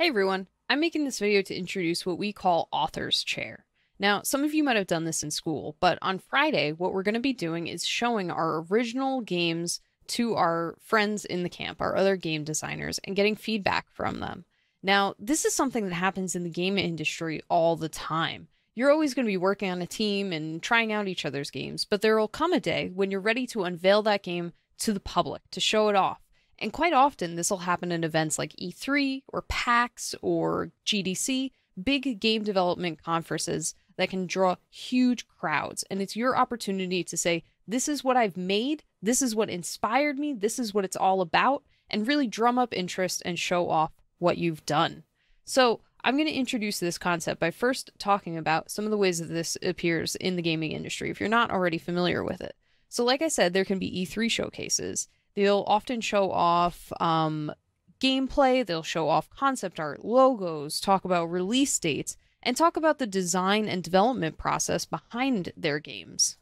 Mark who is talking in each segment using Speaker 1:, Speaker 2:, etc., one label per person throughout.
Speaker 1: Hey everyone, I'm making this video to introduce what we call Author's Chair. Now, some of you might have done this in school, but on Friday, what we're going to be doing is showing our original games to our friends in the camp, our other game designers, and getting feedback from them. Now, this is something that happens in the game industry all the time. You're always going to be working on a team and trying out each other's games, but there will come a day when you're ready to unveil that game to the public, to show it off. And quite often, this will happen in events like E3 or PAX or GDC, big game development conferences that can draw huge crowds. And it's your opportunity to say, this is what I've made, this is what inspired me, this is what it's all about, and really drum up interest and show off what you've done. So I'm going to introduce this concept by first talking about some of the ways that this appears in the gaming industry, if you're not already familiar with it. So like I said, there can be E3 showcases. They'll often show off gameplay, they'll show off concept art, logos, talk about release dates, and talk about the design and development process behind their games.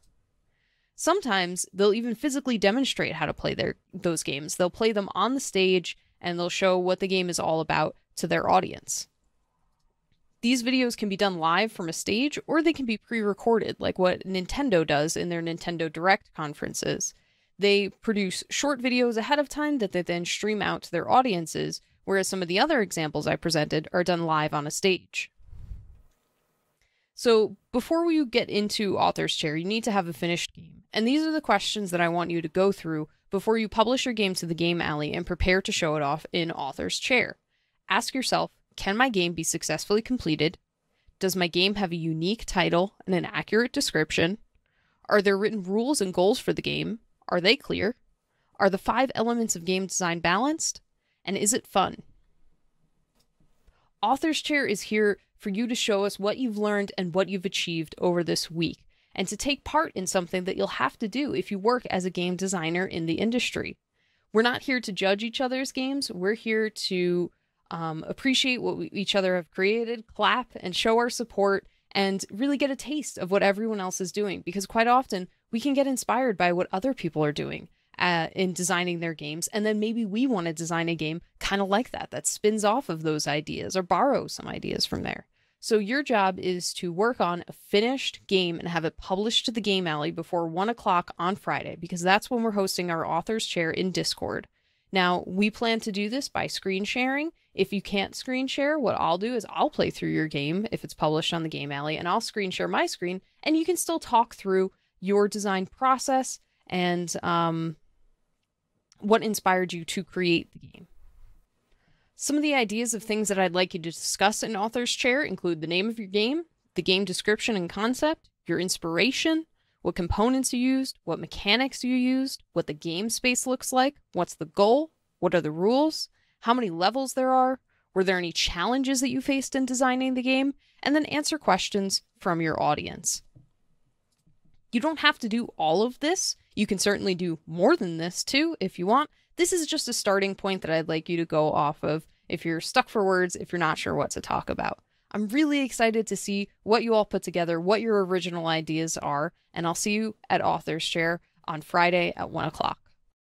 Speaker 1: Sometimes they'll even physically demonstrate how to play those games. They'll play them on the stage and they'll show what the game is all about to their audience. These videos can be done live from a stage, or they can be pre-recorded, like what Nintendo does in their Nintendo Direct conferences. They produce short videos ahead of time that they then stream out to their audiences, whereas some of the other examples I presented are done live on a stage. So before we get into Author's Chair, you need to have a finished game. And these are the questions that I want you to go through before you publish your game to the Game Alley and prepare to show it off in Author's Chair. Ask yourself, can my game be successfully completed? Does my game have a unique title and an accurate description? Are there written rules and goals for the game? Are they clear? Are the 5 elements of game design balanced? And is it fun? Author's Chair is here for you to show us what you've learned and what you've achieved over this week, and to take part in something that you'll have to do if you work as a game designer in the industry. We're not here to judge each other's games. We're here to appreciate what each other have created, clap, and show our support, and really get a taste of what everyone else is doing, because quite often we can get inspired by what other people are doing in designing their games, and then maybe we want to design a game kind of like that spins off of those ideas or borrow some ideas from there. So your job is to work on a finished game and have it published to the Game Alley before 1 o'clock on Friday, because that's when we're hosting our Author's Chair in Discord. Now, we plan to do this by screen sharing. If you can't screen share, what I'll do is I'll play through your game if it's published on the Game Alley, and I'll screen share my screen, and you can still talk through your design process and what inspired you to create the game. Some of the ideas of things that I'd like you to discuss in Author's Chair include the name of your game, the game description and concept, your inspiration, what components you used, what mechanics you used, what the game space looks like, what's the goal, what are the rules, how many levels there are, were there any challenges that you faced in designing the game, and then answer questions from your audience. You don't have to do all of this. You can certainly do more than this too if you want. This is just a starting point that I'd like you to go off of if you're stuck for words, if you're not sure what to talk about. I'm really excited to see what you all put together, what your original ideas are, and I'll see you at Author's Chair on Friday at 1 o'clock.